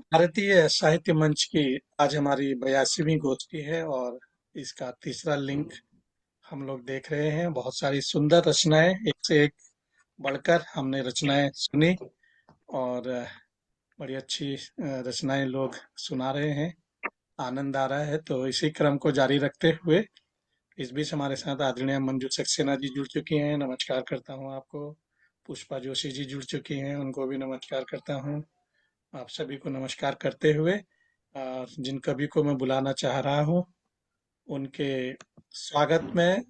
भारतीय साहित्य मंच की आज हमारी 82वीं गोष्ठी है और इसका तीसरा लिंक हम लोग देख रहे हैं। बहुत सारी सुंदर रचनाएं एक से एक बढ़कर हमने रचनाएं सुनी और बड़ी अच्छी रचनाएं लोग सुना रहे हैं। आनंद आ रहा है, तो इसी क्रम को जारी रखते हुए इस बीच हमारे साथ आदरणीय मंजू सक्सेना जी जुड़ चुकी हैं। नमस्कार करता हूं आपको। पुष्पा जोशी जी जुड़ चुकी हैं, उनको भी नमस्कार करता हूं। आप सभी को नमस्कार करते हुए जिन कवि को मैं बुलाना चाह रहा हूँ उनके स्वागत में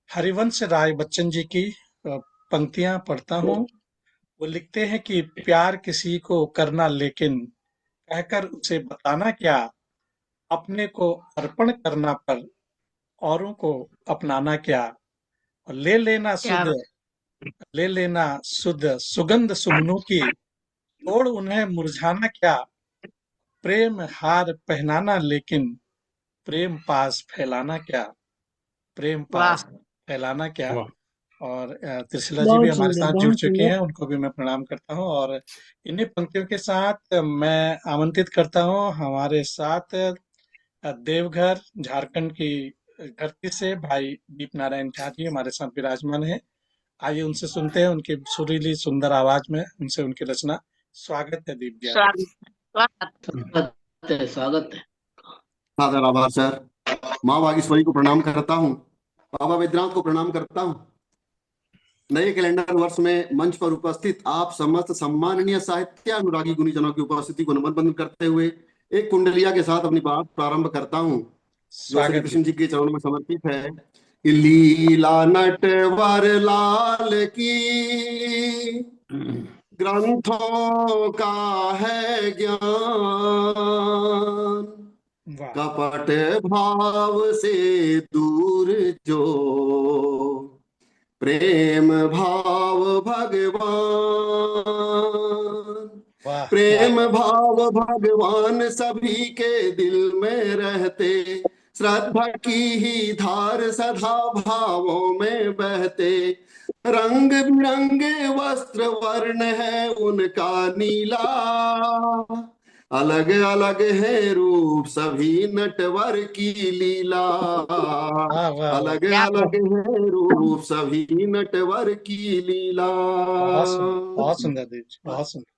हरिवंश राय बच्चन जी की पंक्तियां पढ़ता हूँ। वो लिखते हैं कि प्यार किसी को करना लेकिन कहकर उसे बताना क्या, अपने को अर्पण करना पर औरों को अपनाना क्या, और क्या ले लेना शुद्ध सुगंध सुमनों की, छोड़ उन्हें मुरझाना क्या, प्रेम हार पहनाना लेकिन प्रेम पास फैलाना क्या, प्रेम पास वाह। फैलाना क्या। वाह। और त्रिशिला जी भी बहुत हमारे सुंदर, साथ जुड़ बहुत चुकी सुंदर। हैं, उनको भी मैं प्रणाम करता हूं। और इन्हीं पंक्तियों के साथ मैं आमंत्रित करता हूं हमारे साथ देवघर झारखंड की धरती से भाई दीप नारायण झा जी हमारे साथ विराजमान है। आइए उनसे सुनते हैं, उनकी सुरीली सुंदर आवाज में उनसे उनकी रचना। स्वागत है दीप जी आपका। स्वागत, स्वागत। स्वागत स्वागत है। सादर आभार सर। माँ बागेश्वरी को प्रणाम करता हूँ। बाबा वैद्यनाथ को प्रणाम करता हूँ। नए कैलेंडर वर्ष में मंच पर उपस्थित आप समस्त सम्माननीय साहित्य अनुरागी गुणीजनों की उपस्थिति को नमन बंदन करते हुए एक कुंडलिया के साथ अपनी बात प्रारंभ करता हूँ, जो श्री स्वागत कृष्ण जी के चरणों में समर्पित है। कि लीला नटवर लाल की ग्रंथों का है ज्ञान, वाह कपट भाव से दूर जो प्रेम भाव भगवान, वाह वाह। प्रेम भाव भगवान सभी के दिल में रहते, श्रद्धा की ही धार सदा भावों में बहते, रंग बिरंगे वस्त्र वर्ण है उनका नीला, अलग अलग है रूप सभी नटवर की लीला, वाह वाह वाह। अलग क्या अलग है रूप सभी नटवर की लीला। बहुत सुंदर दीप जी, बहुत सुंदर।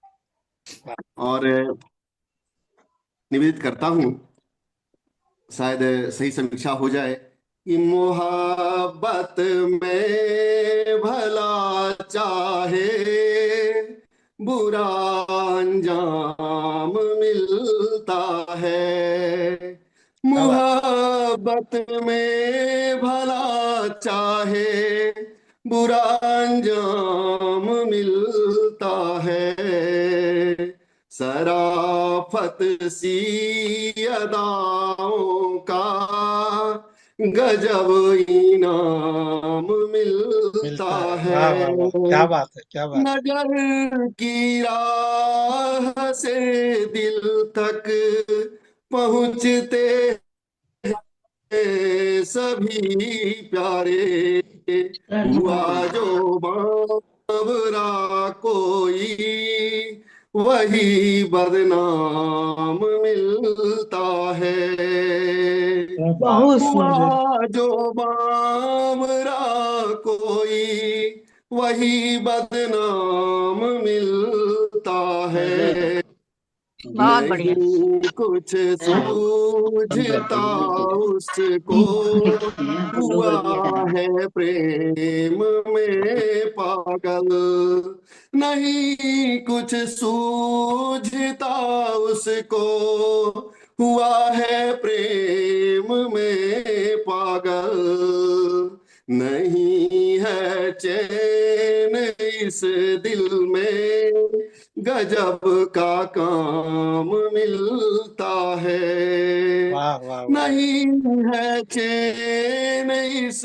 वाह। और निवेदित करता हूँ, शायद सही समीक्षा हो जाए, कि मोहब्बत में भला चाहे बुरा अंजाम मिलता है, क्या बात। मोहब्बत में भला चाहे बुरा अंजाम मिलता है, शराफत सी अदाओं का गजब इनाम मिलता मिलता है। है, वाह वाह वाह, क्या बात है, क्या बात नजर की राह से दिल तक पहुंचते सभी प्यारे, हुआ जो बावरा कोई वही बदनाम मिलता है, है। वाह बहुत सुंदर। हुआ जो बावरा कोई वही बदनाम मिलता है, बहुत बढ़िया। नहीं कुछ सूझता उसको हुआ है प्रेम में पागल, नहीं कुछ सूझता उसको हुआ है प्रेम में पागल, नहीं है चैन इस दिल में गजब का काम मिलता है, वाह वाह वाह। नहीं है चैन इस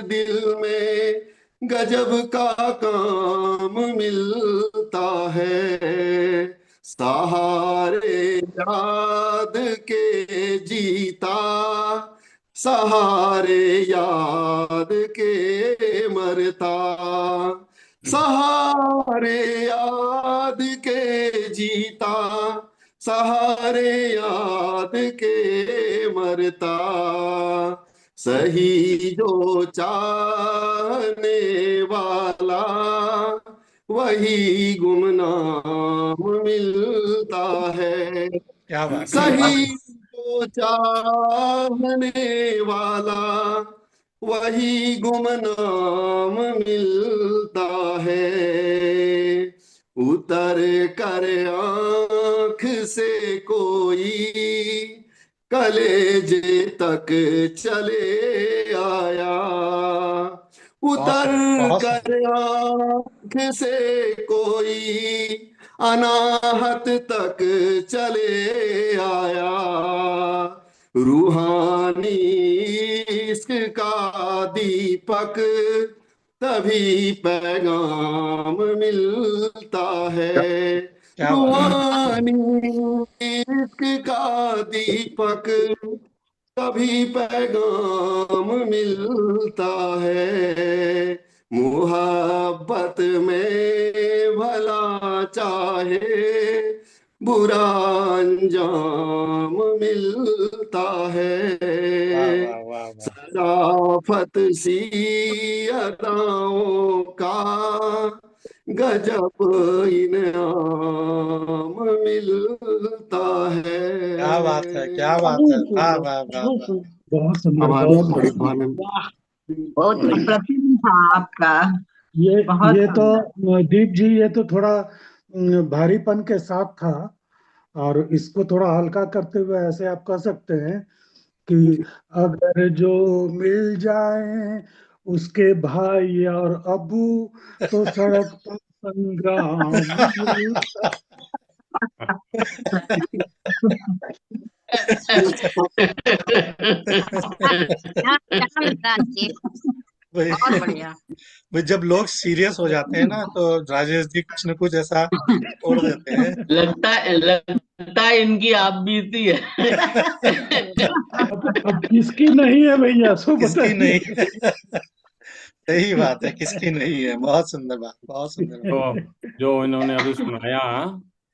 दिल में गजब का काम मिलता है, सहारे याद के जीता सहारे याद के मरता, सहारे याद के जीता सहारे याद के मरता, सही जो चाहने वाला वही गुमनाम मिलता है। क्या बात है। सही जो चाहने वाला वही गुमनाम मिलता है। उतर कर आंख से कोई कलेजे तक चले आया, बहुत उतर सुंदर, बहुत कर सुंदर। आंख से कोई अनाहत तक चले आया। रूहानी इश्क का दीपक तभी पैगाम मिलता है। क्या बात है। रूहानी इश्क का दीपक तभी पैगाम मिलता है। मोहब्बत में भला चाहे बुरा अंजाम मिलता है। वाह वाह वाह वाह। शराफत सी अदाओं का गजब इनाम मिलता है। क्या बात है, क्या बात है। बहुत वाह सुंदर, वाह वाह बहुत वाह। सुंदर। बहुत सुंदर, हमारे बहुत बड़े सुंदर। भाने वाह, बहुत अप्रतिम था आपका। ये बहुत ये तो सुंदर। दीप जी, ये तो थोड़ा भारीपन के साथ था, और इसको थोड़ा हल्का करते हुए ऐसे आप कह सकते हैं कि अगर जो मिल जाए उसके भाई और अबू, तो सड़क पर संग्राम मिलता। क्या क्या मिजाज जी, भाई, बहुत बढ़िया। भाई जब लोग सीरियस हो जाते हैं ना, तो राजेश जी कुछ न कुछ ऐसा छोड़ देते हैं। लगता है इनकी आप बीती है। अब किसकी नहीं है भैया, सो किसकी बताइए। नहीं। सही बात है, किसकी नहीं है। बहुत सुंदर बात, बहुत सुंदर बात। तो जो इन्होंने अभी सुनाया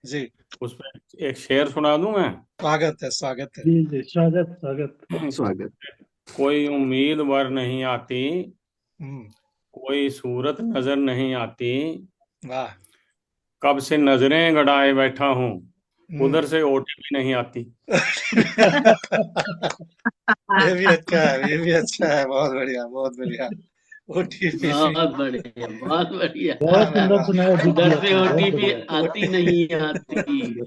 जी, उसमें एक शेर सुना दूं मैं। स्वागत है, स्वागत है। जी जी, स्वागत स्वागत। स्वागत। कोई उम्मीदवार नहीं आती, हम्म। कोई सूरत नजर नहीं आती, वाह। कब से नजरें गड़ाए बैठा हूँ, हम्म। उधर से ओटीपी नहीं आती। ये भी अच्छा है, ये भी अच्छा है। बहुत बढ़िया, बहुत बढ़िया। ओटीपी। बहुत बढ़िया, बहुत बढ़िया। वाह बहुत वाह सुंदर वाह। सुनाया दीप जी उधर से आपने, बहुत ओटीपी बढ़िया। आती नहीं आती।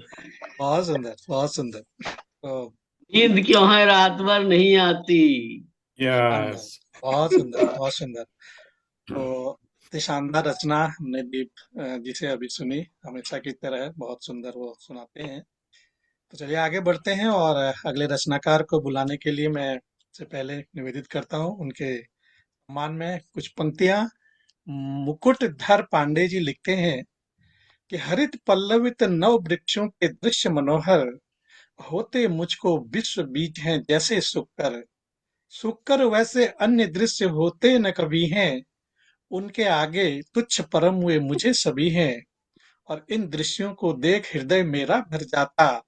बहुत सुंदर, बहुत सुंदर। तो नींद क्यों है रात भर नहीं आती। शानदार, यस। बहुत सुंदर, बहुत सुंदर। तो इतनी शानदार रचना हमने दीप जी से अभी सुनी। हमेशा की तरह बहुत सुंदर वो सुनाते हैं। तो चलिए आगे बढ़ते हैं, और अगले रचनाकार को बुलाने के लिए मैं सबसे पहले निवेदित करता हूँ उनके सम्मान में कुछ पंक्तियां। मुकुटधर पांडे जी लिखते हैं कि हरित पल्लवित नव वृक्षों के दृश्य मनोहर, होते मुझको विश्व बीज हैं जैसे शुक्र। शुक्र वैसे अन्य दृश्य होते न कभी हैं, उनके आगे तुच्छ परम हुए मुझे सभी हैं। और इन दृश्यों को देख हृदय मेरा भर जाता,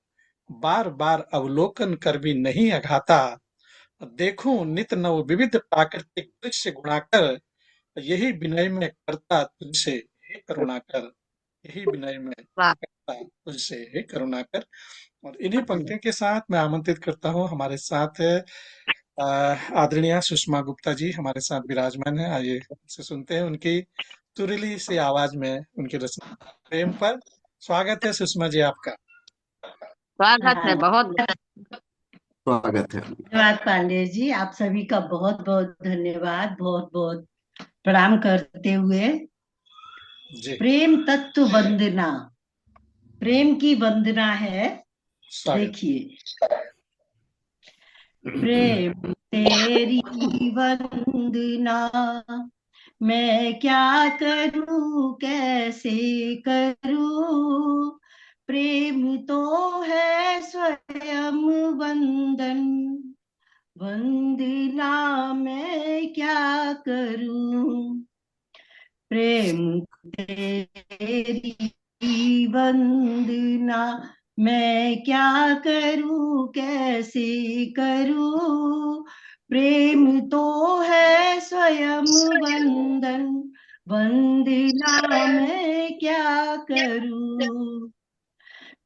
बार बार अवलोकन कर भी नहीं अघाता। देखूं नित नव विविध प्राकृतिक दृश्य गुणाकर, यही विनय में करता तुझसे हे करुणाकर। यही विनय में वाह, करता तुझसे हे करुणाकर। और इन्हीं पंक्तियों के साथ मैं आमंत्रित करता हूँ, हमारे साथ अ, आदरणीय सुषमा गुप्ता जी हमारे साथ विराजमान है। आइए उनसे सुनते हैं उनकी सुरीली सी आवाज में उनकी रचना प्रेम पर। स्वागत है सुषमा जी आपका। स्वागत है, बहुत स्वागत है। धन्यवाद पांडे जी, आप सभी का बहुत बहुत धन्यवाद, बहुत बहुत प्रणाम करते हुए। जी, प्रेम तत्व वंदना, प्रेम की वंदना है। स्वागत। देखिए, प्रेम तेरी वंदना, मैं क्या करूं कैसे करूं, प्रेम तो है स्वयं वंदन, वंदना मैं क्या करूं। प्रेम तेरी वंदना, मैं क्या करूं कैसे करूं, प्रेम तो है स्वयं बंधन, वंदना मैं क्या करूं।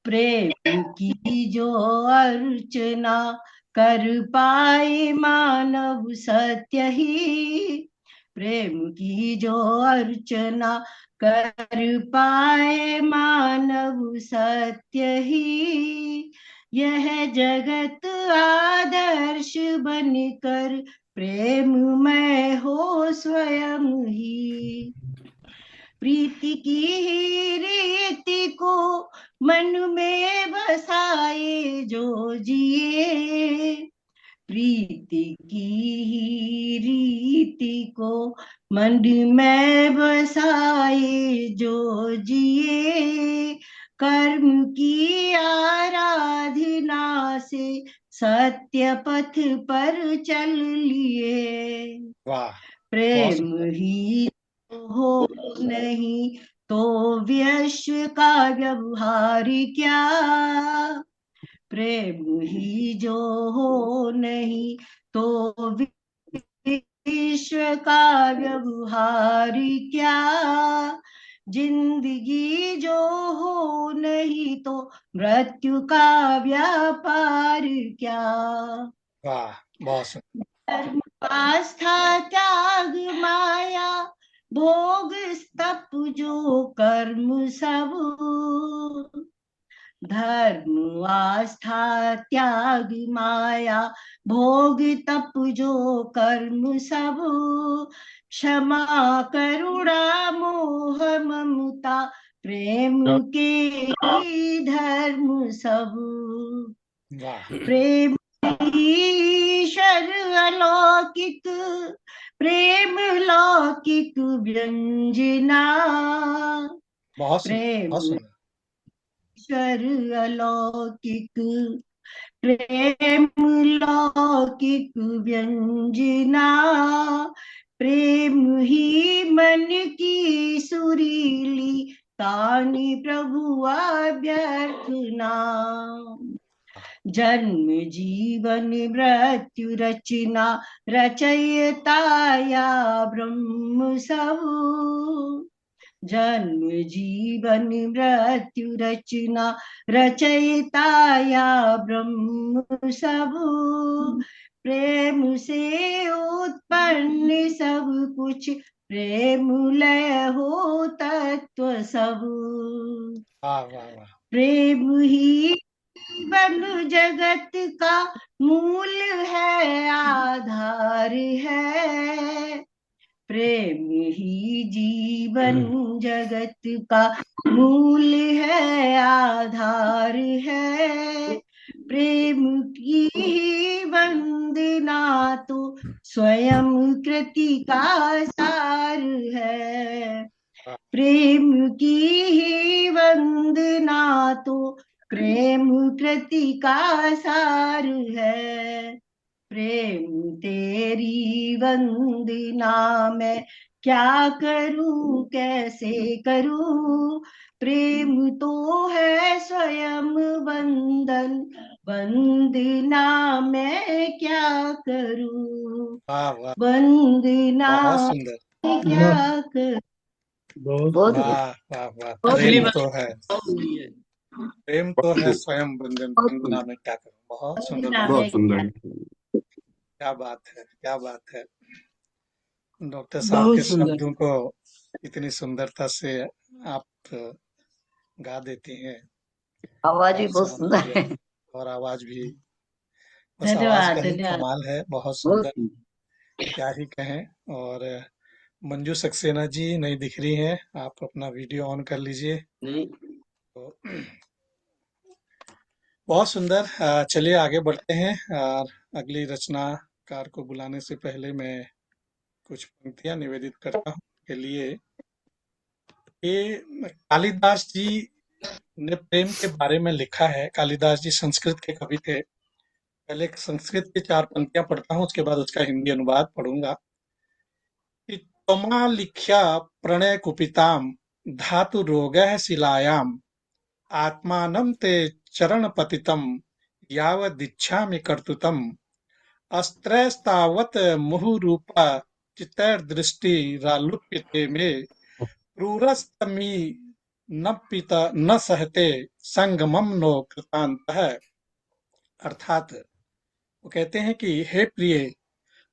प्रेम की जो अर्चना कर पाए मानव सत्य ही, प्रेम की जो अर्चना कर पाए मानव सत्य ही, यह जगत आदर्श बनकर प्रेममय हो स्वयं ही। प्रीति की ही रीति को मन में बसाए जो जिए, प्रीति की ही रीति को मन में बसाए जो जिए, कर्म की आराधना से सत्य पथ पर चल लिए। वाह, बहुत प्रेम सुंदर। ही हो नहीं तो विश्व का व्यवहार क्या, प्रेम ही जो हो नहीं तो विश्व का व्यवहार क्या, जिंदगी जो हो नहीं तो मृत्यु का व्यापार क्या। वाह, बहुत सुंदर। धर्म आस्था त्याग माया भोग तप जो कर्म सब, धर्म आस्था त्याग माया भोग तप जो कर्म सब, क्षमा करुणा मोह ममता प्रेम के ही धर्म सब। वाह, प्रेम ईश्वर अलौकिक, प्रेम लौकिक व्यंजना, बहुत सुंदर, प्रेम बहुत सुंदर। ईश्वर अलौकिक, प्रेम लौकिक व्यंजना, प्रेम ही मन की सुरीली तानी प्रभु अभ्यर्थना। जन्म जीवन मृत्यु रचना रचयिता या ब्रह्म सब, जन्म जीवन मृत्यु रचना रचयिता या ब्रह्म सब, प्रेम से उत्पन्न सब कुछ प्रेम लय हो तत्व सब। वाह वाह वाह, प्रेम ही जीवन जगत का मूल है आधार है, प्रेम ही जीवन जगत का मूल है आधार है, प्रेम की ही वंदना तो स्वयं कृति का सार है, प्रेम की ही वंदना तो प्रेम कृति का सार है। प्रेम तेरी वंदना मैं क्या करूं कैसे करूं, प्रेम तो है स्वयं बंधन, वंदना मैं क्या करूं, वाह वाह, वंदना बहुत सुंदर। मैं क्या करूं। बहुत बहुत वाह वाह वाह, पिछली प्रेम बार तो है, हुई है। प्रेम तो है स्वयं बंधन, बहुत वंदना में क्या करूं। बहुत सुंदर, वंदना बहुत बहुत मैं सुंदर। सुंदर। क्या बात है, क्या बात है। डॉक्टर साहब बहुत के सुंदर। शब्दों को इतनी सुंदरता से आप गा देती हैं, आवाज क्या भी बहुत सुंदर समझिए। है। और आवाज भी, बस आवाज धन्यवाद का ही धन्यवाद। कमाल है, बहुत बहुत सुंदर। क्या ही कहें। और मंजू सक्सेना जी नहीं दिख रही हैं, आप अपना वीडियो ऑन कर लीजिए। नहीं, तो बहुत सुंदर। चलिए आगे बढ़ते हैं। और अगली रचनाकार को बुलाने से पहले मैं कुछ पंक्तियां निवेदित करता हूँ के लिए। ये कालिदास जी ने प्रेम के बारे में लिखा है। कालिदास जी संस्कृत के कवि थे। पहले एक संस्कृत की 4 पंक्तियां पढ़ता हूँ, उसके बाद उसका हिंदी अनुवाद पढ़ूंगा। कि त्वमालिख्य प्रणय कुपिताम धातु रोगः शिलायाम, आत्मानं ते चरण पतितम यावदिच्छामि कर्तुतम अस्त्रैस्तावत् मुहुरूपा चित्तैर्दृष्टिरालुप्यते मे क्रूरस्तमी न पिता न सहते संगमम नो कृतांतः। अर्थात वो कहते हैं कि हे प्रिय,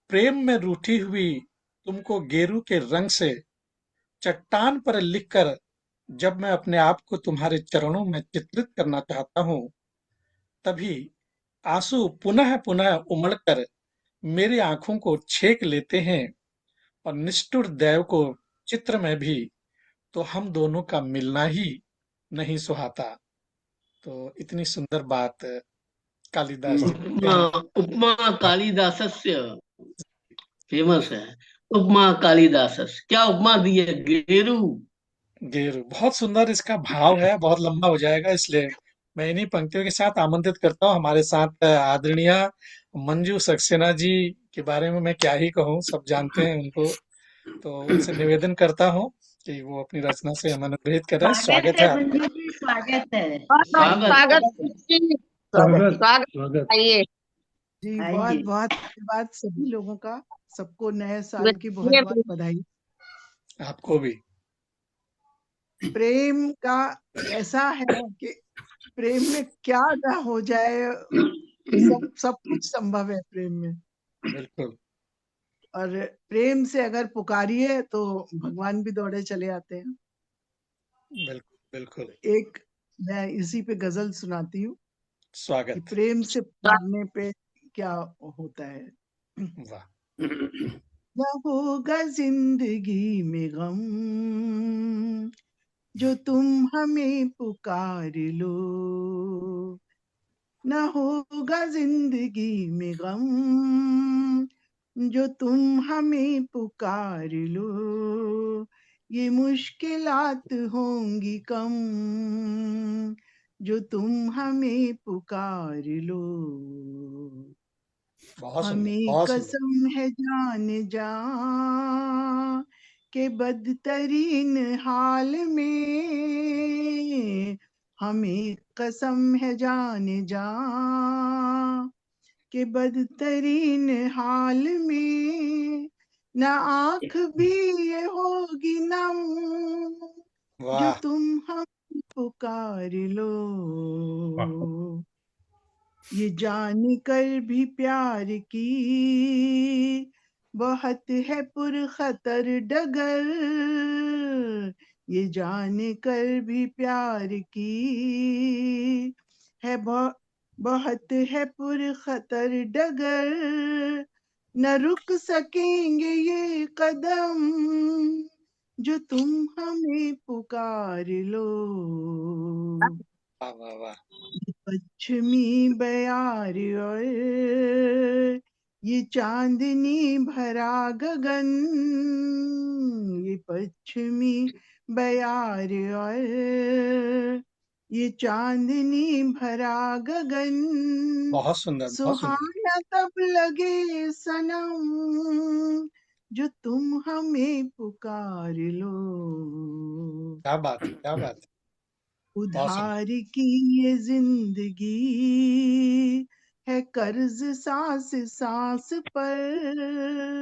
प्रेम में रूठी हुई तुमको गेरू के रंग से चट्टान पर लिखकर जब मैं अपने आप को तुम्हारे चरणों में चित्रित करना चाहता हूँ, तभी आंसू पुनः पुनः उमड़कर मेरी आंखों को छेक लेते हैं और निष्ठुर दैव को चित्र में भी तो हम दोनों का मिलना ही नहीं सुहाता। तो इतनी सुंदर बात कालिदास जी लिखते उपमा हैं। उपमा कालिदासस्य फेमस है। उपमा कालिदासस्य, क्या उपमा दी है, गेरू। गेरू, बहुत सुंदर इसका भाव है, बहुत लंबा हो जाएगा, इसलिए मैं इन्हीं पंक्तियों के साथ आमंत्रित करता हूँ हमारे साथ आदरणीय मंजू सक्सेना जी के बारे में मैं क्या ही कहूँ, सब जानते हैं उनको। तो उनसे निवेदन करता हूँ कि वो अपनी रचना से हमें अनुग्रहित करें। स्वागत है आपका। मंजू जी, स्वागत है। स्वागत। स्वागत जी, स्वागत स्वागत। स्वागत। आइए जी, आइए। बहुत बहुत धन्यवाद सभी लोगों का। सबको नए साल की बहुत ये बहुत बधाई। आपको भी। प्रेम का ऐसा है कि प्रेम में क्या ना हो जाए, सब सब कुछ संभव है प्रेम में। बिल्कुल और प्रेम से अगर पुकारिए तो भगवान भी दौड़े चले आते हैं। बिल्कुल बिल्कुल। एक मैं इसी पे गजल सुनाती हूँ कि स्वागत। प्रेम से पुकारने पे क्या होता है। वाह। न होगा जिंदगी में गम जो तुम हमें पुकार लो, न होगा जिंदगी में गम जो तुम हमें पुकार लो, ये मुश्किलात होंगी कम जो तुम हमें पुकार लो। बहुत सुंदर, हमें बहुत सुंदर। कसम है जान जा के बदतरीन हाल में, हमें कसम है जान जा के बदतरीन हाल में न आँख भी ये होगी नम जो वाह तुम हम पुकार लो। ये जान कर भी प्यार की बहुत है पुरखतर डगर, ये जान कर भी प्यार की है बहुत है पुरखतर डगर, न रुक सकेंगे ये कदम जो तुम हमें पुकार लो। वाह वाह वाह। ये पश्चिमी बयार और ये चांदनी भरा गगन, ये पश्चिमी बयार और ये चांदनी भरा गगन, बहुत सुंदर, बहुत सुंदर। सुहाना तब लगे सनम जो तुम हमें पुकार लो। क्या बात है, क्या बात है। बहुत सुंदर। उधार की ये जिंदगी है कर्ज सांस सांस पर,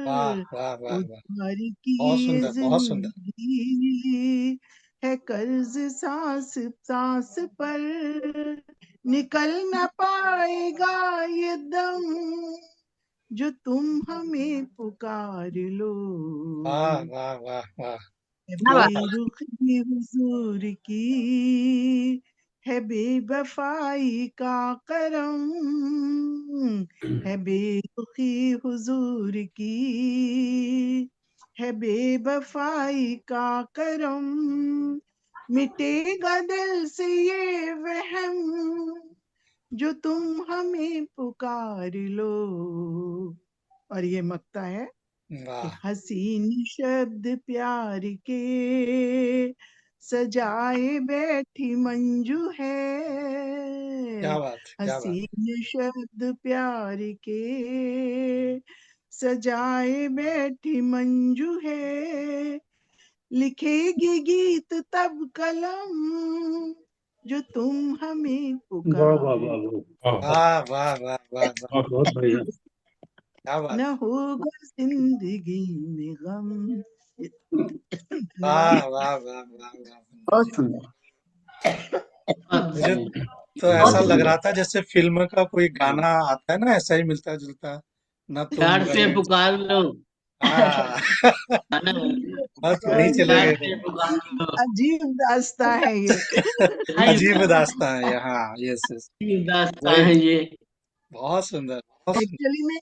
वाह वाह वाह वाह। उधार की बहुत ये सुंदर, बहुत सुंदर। जिंदगी है कर्ज सांस सांस पर, निकल न पाएगा ये दम जो तुम हमें पुकार लो। वाह वाह वाह वाह। क्या बात। बेरुखी हुजूर की है बेवफाई का करम, है बेरुखी हुजूर की है बेवफाई का करम, मिटेगा दिल से ये वहम जो तुम हमें पुकार लो। और ये मक्ता है कि वाह हसीन शब्द प्यार के सजाए बैठी मंजू है, क्या बात है, क्या बात है। हसीन शब्द प्यार के सजाए बैठी मंजू है, लिखेगी गीत तब कलम जो तुम हमें वाह वाह पुकारो। वाह वाह, वाह वाह वाह वाह वाह, बहुत बढ़िया। क्या बात। न होगा जिंदगी में गम। वाह धन्यवाद। वाह वाह वाह वाह। बहुत सुंदर। मुझे तो बहुत ऐसा लग सुंदर। रहा था जैसे फिल्म का कोई गाना आता है ना, ऐसा ही मिलता जुलता। न तुम प्यार से गए। पुकार लो, हाँ। है ना? बस वहीं चले प्यार गए। से पुकार लो। अजीब दास्तां है ये। अजीब दास्तां है ये, हाँ, यस यस। दास्तां वही है तो। ये। बहुत सुंदर, बहुत सुंदर। एक्चुअली में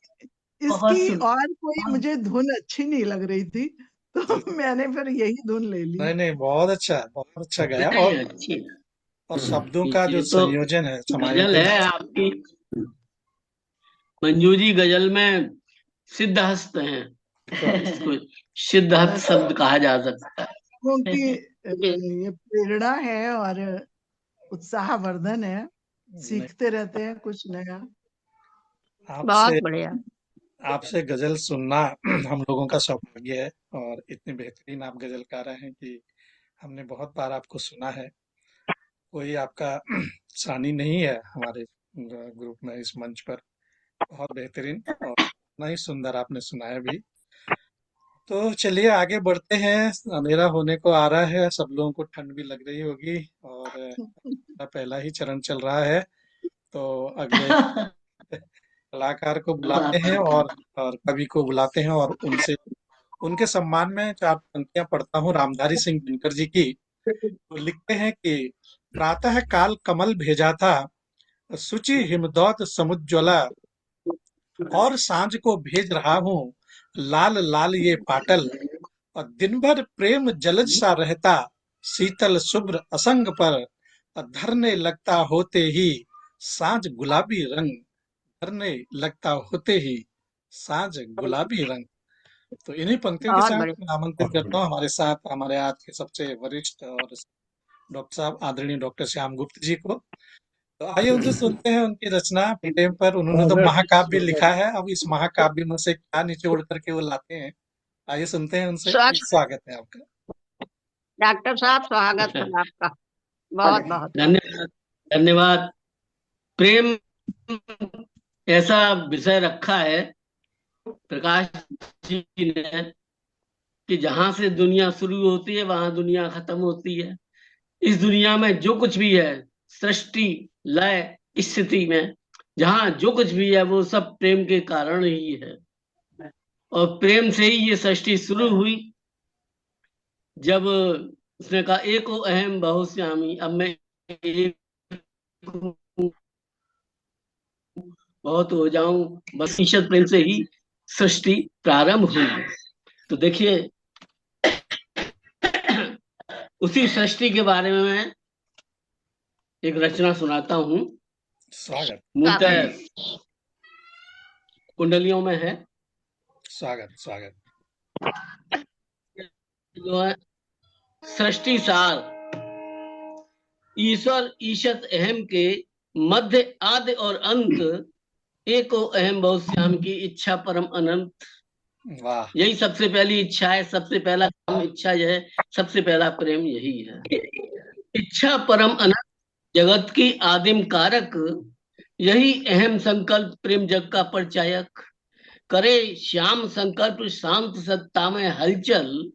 बहुत इसकी सुंदर। और कोई मुझे धुन अच्छी नहीं लग रही थी, जी, तो मैंने फिर यही धुन ले ली। नहीं नहीं, बहुत अच्छा, बहुत अच्छा गाया। नहीं, और अच्छी है। शब्दों का जो ये तो संयोजन है गजल समायोजन। है आपकी। मंजू जी गजल में सिद्धहस्त हैं, इसको सिद्धहस्त शब्द कहा जा सकता है। क्योंकि ये प्रेरणा है और उत्साहवर्धन है, नहीं, सीखते रहते हैं कुछ नया। आपसे बहुत बढ़िया। आपसे गजल सुनना हम लोगों का सौभाग्य है। और इतने बेहतरीन आप गजलकार हैं कि हमने बहुत बार आपको सुना है। कोई आपका सानी नहीं है हमारे ग्रुप में, इस मंच पर। बहुत बेहतरीन और इतना ही सुंदर आपने सुनाया भी। तो चलिए आगे बढ़ते हैं, अंधेरा होने को आ रहा है, सब लोगों को ठंड भी लग रही होगी। और पहला ही चरण चल रहा है, तो अगले कलाकार को बुलाते हैं और कवि को बुलाते हैं और उनसे उनके सम्मान में चार पंक्तियां पढ़ता हूँ रामधारी सिंह दिनकर जी की। तो लिखते हैं कि प्रातः काल कमल भेजा था, सुचि हिमदौत समुज्ज्वला, और सांझ को भेज रहा हूँ लाल लाल ये पाटल, और दिन भर प्रेम जलज सा रहता, शीतल शुभ्र असंग पर, और धरने लगता होते ही सांझ गुलाबी रंग, धरने लगता होते ही सांझ गुलाबी रंग। तो इन्हीं पंक्तियों के बहुत साथ बढ़िया। मैं आमंत्रित करता हूँ हमारे साथ हमारे आज के सबसे वरिष्ठ और डॉक्टर साहब आदरणीय डॉक्टर श्याम गुप्त जी को। तो आइए उनसे सुनते हैं उनकी रचना प्रेम पर। उन्होंने तो स्वागत महाकाव्य स्वागत। लिखा है, अब इस महाकाव्य में से क्या निचोड़ करके वो लाते हैं। आइए सुनते हैं उनसे। स्वागत। स्वागत है आपका। डॉक्टर साहब स्वागत है आपका। बहुत बहुत। धन्यवाद, धन्यवाद। प्रेम ऐसा विषय रखा है प्रकाश जी ने कि जहां से दुनिया शुरू होती है वहां दुनिया खत्म होती है। इस दुनिया में जो कुछ भी है, सृष्टि लय स्थिति में जहां जो कुछ भी है वो सब प्रेम के कारण ही है। और प्रेम से ही ये सृष्टि शुरू हुई। जब उसने कहा एको अहम बहुश्यामी, अब मैं एक हूँ, बहुत हो जाऊं, बस ईश्वर प्रेम से ही सृष्टि प्रारंभ हुई। तो देखिए उसी सृष्टि के बारे में मैं एक रचना सुनाता हूँ। स्वागत मूलतः कुंडलियों में है। स्वागत स्वागत। जो है सृष्टि सार, ईश्वर ईशत अहम के मध्य आदि और अंत, एको अहम बहुश्याम की इच्छा परम अनंत। वाह। यही सबसे पहली इच्छा है, सबसे पहला काम इच्छा यह है, सबसे पहला प्रेम यही है। इच्छा परम अनंत जगत की आदिम कारक, यही अहम संकल्प प्रेम जग का परिचायक। करे श्याम संकल्प शांत सत्ता में हलचल,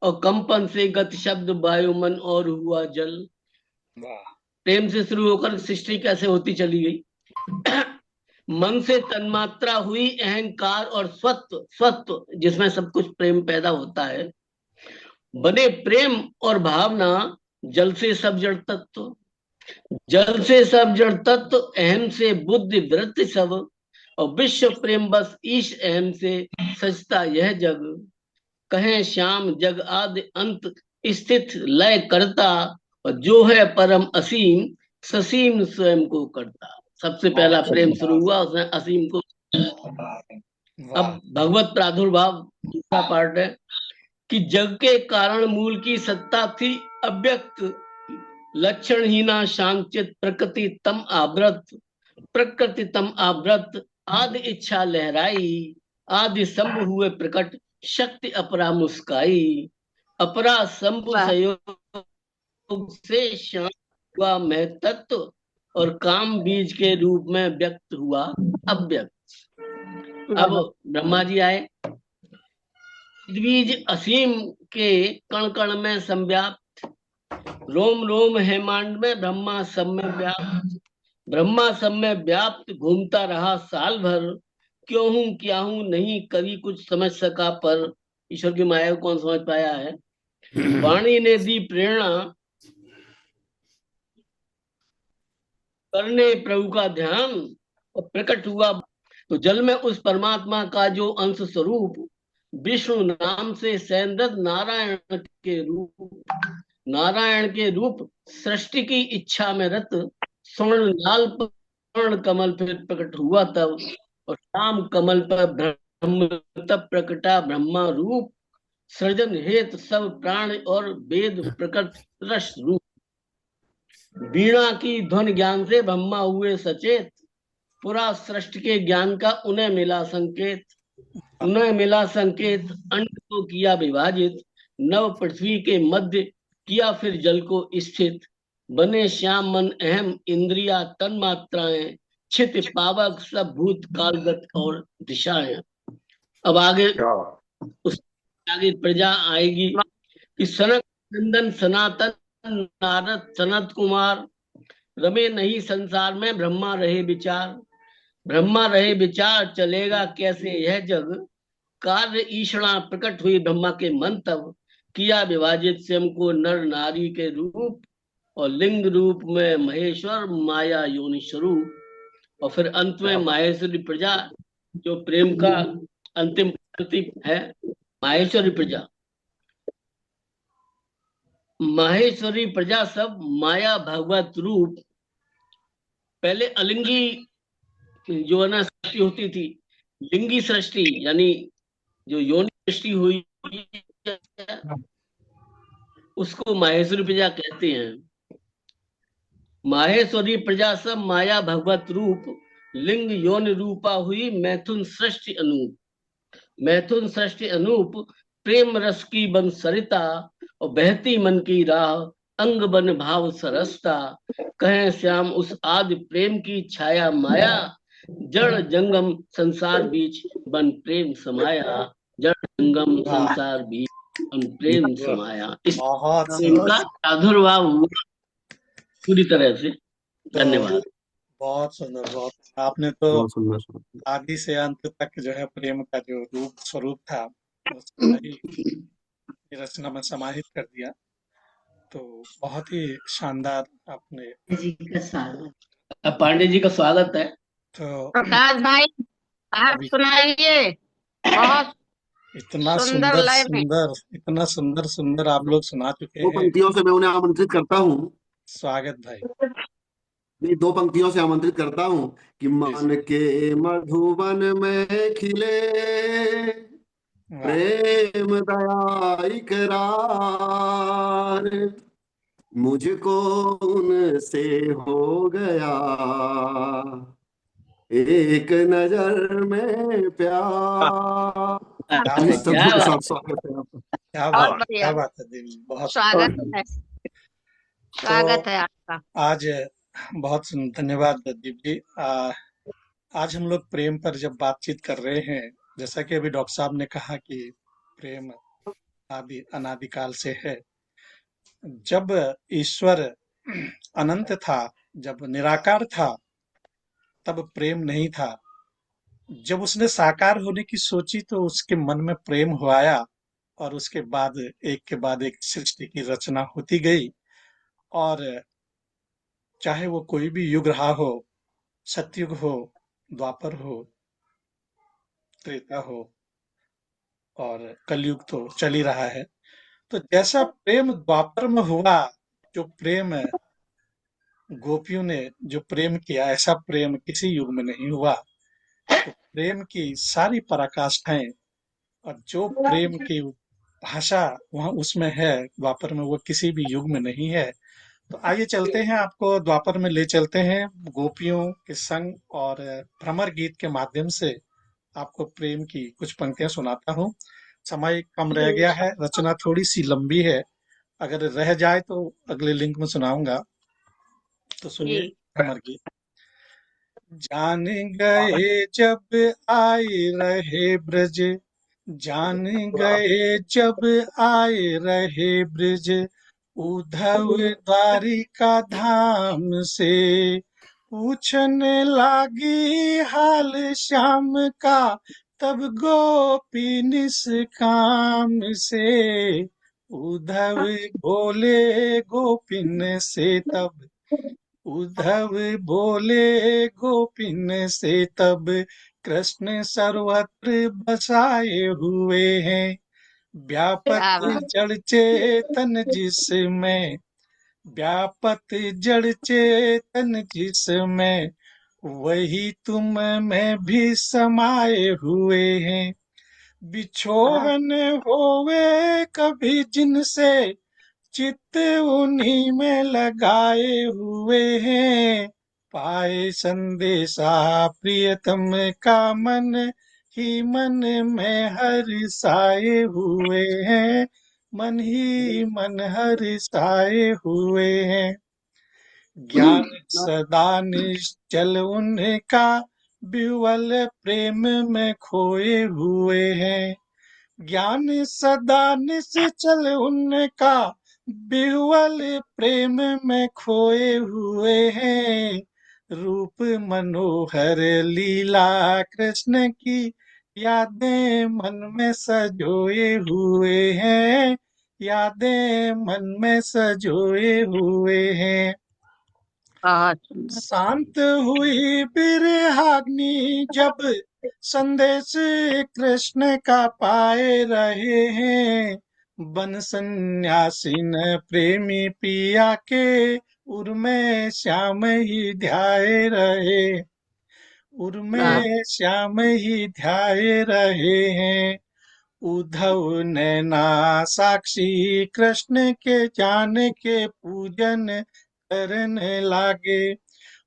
और कंपन से गत शब्द वायुमन और हुआ जल। वाह। प्रेम से शुरू होकर सृष्टि कैसे होती चली गई। मन से तन्मात्रा हुई अहंकार और स्वत्व, स्वत्व जिसमें सब कुछ प्रेम पैदा होता है। बने प्रेम और भावना, जल से सब जड़ तत्व, जल से सब जड़ तत्व, अहम से बुद्धि वृत्ति सब, और विश्व प्रेम बस ईश अहम से सजता यह जग। कहें श्याम जग आदि अंत स्थित लय करता, और जो है परम असीम ससीम स्वयं को करता। सबसे पहला प्रेम शुरू हुआ, उसने असीम को। अब वाह। भगवत प्रादुर्भाव दूसरा पार्ट है कि जग के कारण मूल की सत्ता थी अव्यक्त, लक्षणहीना शांचित प्रकृति तम आवृत, प्रकृति तम आवृत, आदि इच्छा लहराई, आदि शंभु हुए प्रकट, शक्ति अपरा मुस्काई, अपरा शंभु वाह। संयोग से शांत हुआ महतत्व और काम बीज के रूप में व्यक्त हुआ अव्यक्त। अब ब्रह्मा जी आए, द्विज असीम के कण कण में संव्याप्त, रोम रोम हेमांड में ब्रह्मा सब में व्याप्त, ब्रह्मा सब में व्याप्त घूमता रहा साल भर, क्यों हूं क्या हूं नहीं कभी कुछ समझ सका, पर ईश्वर की माया को कौन समझ पाया है। वाणी ने दी प्रेरणा करने प्रभु का ध्यान, और प्रकट हुआ तो जल में उस परमात्मा का जो अंश स्वरूप, विष्णु नाम से सैंदत नारायण के रूप सृष्टि की इच्छा में रत, स्वर्ण लाल स्वर्ण कमल फिर प्रकट हुआ तब, और श्याम कमल पर ब्रह्म तब प्रकटा ब्रह्मा रूप, सृजन हेत सब प्राण और वेद प्रकट रस रूप। वीणा की ध्वनि ज्ञान से ब्रह्मा हुए सचेत, पूरा सृष्टि के ज्ञान का उन्हें मिला संकेत, अंड को किया विभाजित, नव पृथ्वी के मध्य किया फिर जल को स्थित, बने श्याम मन अहम इंद्रिया तन मात्राएं, छित पावक सब भूत कालगत और दिशाएं। अब आगे आगे प्रजा आएगी कि सनक नंदन सनातन नारद सनत कुमार, रमे नहीं संसार में ब्रह्मा रहे विचार, चलेगा कैसे यह जग, कार्य ईषणा प्रकट हुई ब्रह्मा के मन तब, किया विभाजित स्वयं को नर नारी के रूप, और लिंग रूप में महेश्वर माया योनि स्वरूप, और फिर अंत में माहेश्वरी प्रजा जो प्रेम का अंतिम प्रतीक है। माहेश्वरी प्रजा सब माया भगवत रूप, पहले अलिंगी जो है ना सृष्टि होती थी, लिंगी सृष्टि यानी जो योनि सृष्टि हुई उसको माहेश्वरी प्रजा कहते हैं। माहेश्वरी प्रजा सब माया भगवत रूप, लिंग योनि रूपा हुई मैथुन सृष्टि अनूप, प्रेम रस की बन सरिता, और बहती मन की राह अंग बन भाव सरसता, कहें श्याम उस आदि प्रेम की छाया माया, जड़ जंगम संसार बीच बन प्रेम समाया, जड़ जंगम संसार बीच बन प्रेम समाया। इस प्रेम का प्रादुर्भाव हुआ पूरी तरह से। धन्यवाद। बहुत सुंदर, बहुत आपने तो बहुत सुंदर। आदि से अंत तक जो है प्रेम का जो रूप स्वरूप था उसको सही रचना में समाहित कर दिया। तो बहुत ही शानदार आपने। जी का स्वागत, अब पांडे जी का स्वागत है। तो प्रकाश भाई आप अभी सुनाइए, बहुत इतना सुंदर सुंदर लय में। सुंदर इतना सुंदर सुंदर आप लोग सुना चुके दो हैं। पंक्तियों से मैं उन्हें आमंत्रित करता हूँ, स्वागत भाई। नहीं 2 पंक्तियों से आमंत्रित करता हूँ कि मन के मधुबन में खिले वाह, प्रेम दया इकरार, मुझको उनसे हो गया एक नजर में प्यार। क्या जी बात, सभी के साथ स्वागत है आपका। क्या बहुत बात, बढ़िया, क्या बात है देवी, बहुत। स्वागत है, तो स्वागत है आपका। आज बहुत धन्यवाद दीप जी। आज हम लोग प्रेम पर जब बातचीत कर रहे हैं, जैसा कि अभी डॉक्टर साहब ने कहा कि प्रेम आदि अनादिकाल से है। जब ईश्वर अनंत था, जब निराकार था, तब प्रेम नहीं था। जब उसने साकार होने की सोची तो उसके मन में प्रेम हुआया, और उसके बाद एक के बाद एक सृष्टि की रचना होती गई। और चाहे वो कोई भी युग रहा हो, सतयुग हो, द्वापर हो, त्रेता हो, और कलयुग तो चल ही रहा है। तो जैसा प्रेम द्वापर में हुआ, जो प्रेम गोपियों ने जो प्रेम किया, ऐसा प्रेम किसी युग में नहीं हुआ। तो प्रेम की सारी पराकाष्ठाएं और जो प्रेम की भाषा वहां उसमें है द्वापर में, वो किसी भी युग में नहीं है। तो आइए चलते हैं, आपको द्वापर में ले चलते हैं गोपियों के संग, और भ्रमर गीत के माध्यम से आपको प्रेम की कुछ पंक्तियां सुनाता हूँ। समय कम रह गया है, रचना थोड़ी सी लंबी है, अगर रह जाए तो अगले लिंक में सुनाऊंगा। तो सुनिए जी अमर गीत। जान गए जब आए रहे ब्रज, जान गए जब आए रहे ब्रज, उद्धव द्वारिका धाम से पूछने लागी हाल श्याम का, तब गोपी निष्काम से। उद्धव बोले गोपिन से तब, उद्धव बोले गोपिन से तब, कृष्ण सर्वत्र बसाए हुए हैं, व्यापक क्या बात जड़ चेतन जिसमें, व्यापक जड़ चेतन जिसमें, वही तुम में भी समाये हुए हैं। बिछोहन होवे कभी जिनसे, चित्त उन्हीं में लगाए हुए हैं। पाए संदेशा प्रियतम का, मन ही मन में हर्षाए हुए हैं, मन ही मन हर्षाए हुए हैं। ज्ञान सदा निश्चल उनका, विह्वल प्रेम में खोए हुए हैं। ज्ञान सदा निश्चल उनका, विह्वल प्रेम में खोए हुए हैं। रूप मनोहर लीला कृष्ण की, यादें मन में सजोए हुए हैं, यादें मन में सजोए हुए हैं। बहुत सुंदर। शांत हुई बिरहाग्नि जब, संदेश कृष्ण का पाए रहे हैं। बन सन्यासीन प्रेमी पिया के, उर्मे श्याम ही ध्याए रहे, वाह उर्मे श्याम ही ध्याए रहे हैं। उद्धव नैना साक्षी कृष्ण के जान के पूजन करने लागे।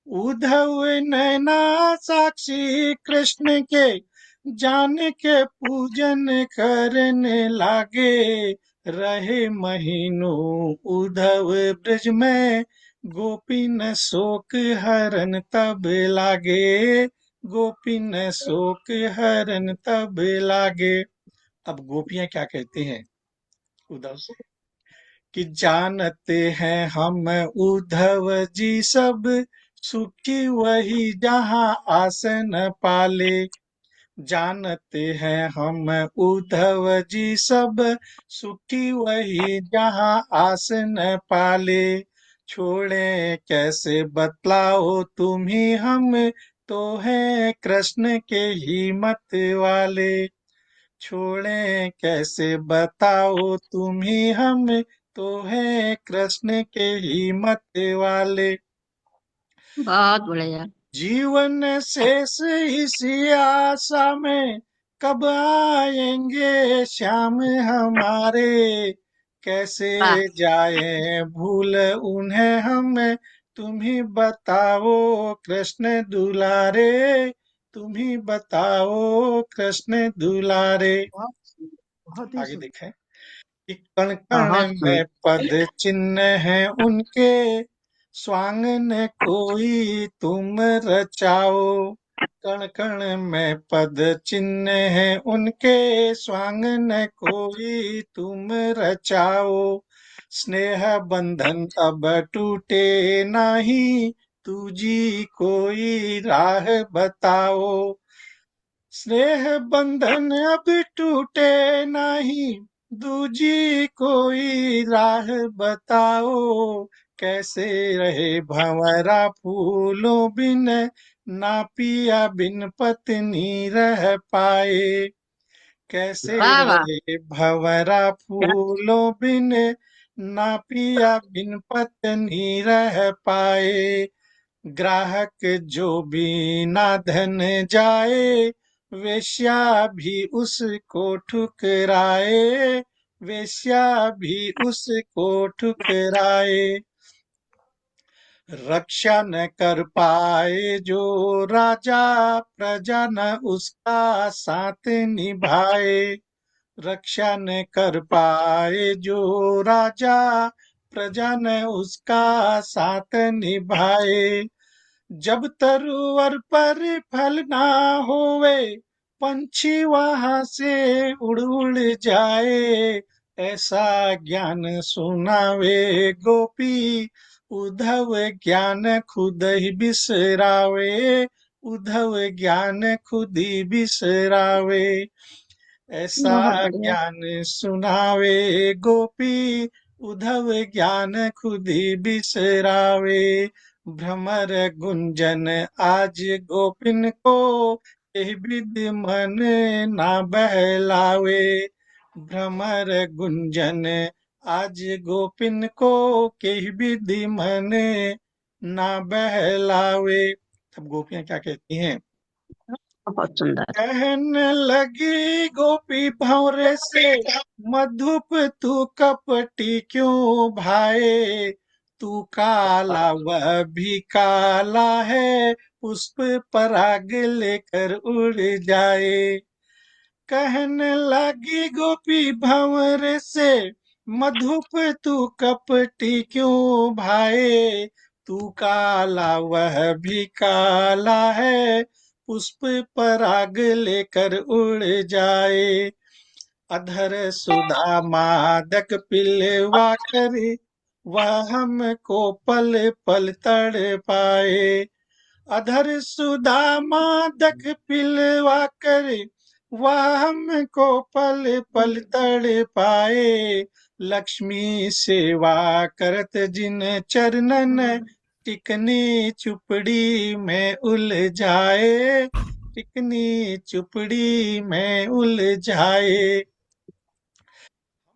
उद्धव नैना साक्षी कृष्ण के जान के पूजन करने लागे। रहे महीनों उद्धव ब्रज में, गोपी न शोक हरन तब लागे, गोपी न शोक हरन तब लागे। अब गोपियां क्या कहती हैं उद्धव से, कि जानते हैं हम उद्धव जी सब, सुखी वही जहाँ आसन पाले। जानते हैं हम उद्धव जी सब, सुखी वही जहाँ आसन पाले। छोड़े कैसे बतलाओ तुम ही, हम तो हैं कृष्ण के ही मत वाले। छोड़े कैसे बताओ तुम ही, हम तो हैं कृष्ण के ही मत वाले। बहुत बढ़िया। जीवन शेष इसी आशा में, कब आएंगे श्याम हमारे। कैसे वाह जाए भूल उन्हें हम, तुम ही बताओ कृष्ण दुलारे, तुम ही बताओ कृष्ण दुलारे। बहुत ही आगे सुंदर। देखें कि कण बहुत कण में सुंदर। पद चिन्ह है उनके, स्वांग न कोई तुम रचाओ। कण कण में पद चिन्ह है उनके, स्वांग न कोई तुम रचाओ। स्नेह बंधन अब टूटे नाही, तुझी कोई राह बताओ। स्नेह बंधन अब टूटे नहीं, दूजी कोई राह बताओ। कैसे रहे भंवरा फूलों बिन, ना पिया बिन पत्नी रह पाए। कैसे वाह वाह रहे भंवरा क्या फूलों बिन, ना पिया बिन पत्नी रह पाए। ग्राहक जो बिना धन जाए, वेश्या भी उसको ठुकराए, वेश्या भी उसको ठुकराए। रक्षा न कर पाए जो राजा, प्रजा न उसका साथ निभाए। रक्षा न कर पाए जो राजा, प्रजा न उसका साथ निभाए। जब तरुवर पर फल ना होवे, पंछी वहां से उड़ उड़ जाए। ऐसा ज्ञान सुनावे गोपी, उद्धव ज्ञान खुद ही बिसरावे। उद्धव ज्ञान खुद ही बिसरावे। ऐसा बहुत बढ़िया। ज्ञान सुनावे गोपी, उद्धव ज्ञान खुद ही बिसरावे। भ्रमर गुंजन आज गोपिन को, यह विद मन ना बहलावे। भ्रमर गुंजन आज गोपिन को, केह विधि मन ना बहलावे। अब गोपियां क्या कहती हैं? बहुत सुंदर। कहने लगी गोपी भंवरे से, मधुप तू कपटी क्यों भाए। तू काला वह भी काला है, पुष्प पराग लेकर उड़ जाए। कहने लगी गोपी भंवरे से, मधुप तू कपटी क्यों भाए। तू काला वह भी काला है, पुष्प पराग लेकर उड़ जाए। अधर सुधा मादक पिलवा करे, वह हमको पल पल तड़ पाए। अधर सुधा मादक पिलवा करे, वह हमको पल पल तड़ पाए। लक्ष्मी सेवा करत जिन चरणन, टिकनी चुपड़ी में उलझाए। टिकनी चुपड़ी में उलझाए।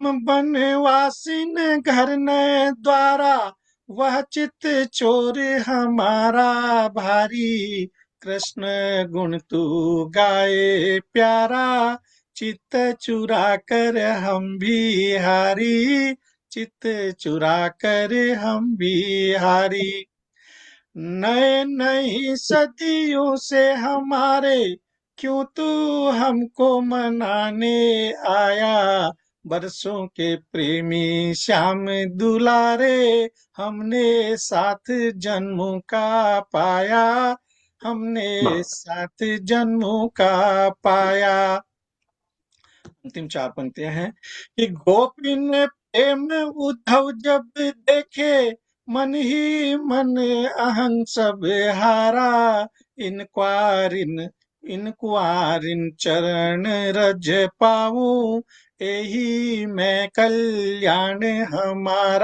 हम बनवासिन घर न द्वारा, वह चित चोर हमारा भारी। कृष्ण गुण तू गाए प्यारा, चित्त चुरा कर हम भी हारी। चित्त चुरा कर हम भी हारी। नए नई सदियों से हमारे, क्यों तू हमको मनाने आया। बरसों के प्रेमी श्याम दुलारे, हमने साथ जन्मों का पाया। हमने साथ जन्मों का पाया। अंतिम 4 पंक्तियां हैं कि गोपिन प्रेम उद्धव जब देखे, मन ही मन अहं सब हारा। इन कुआरिन चरण रज पाऊं, यही मैं कल्याण हमारा।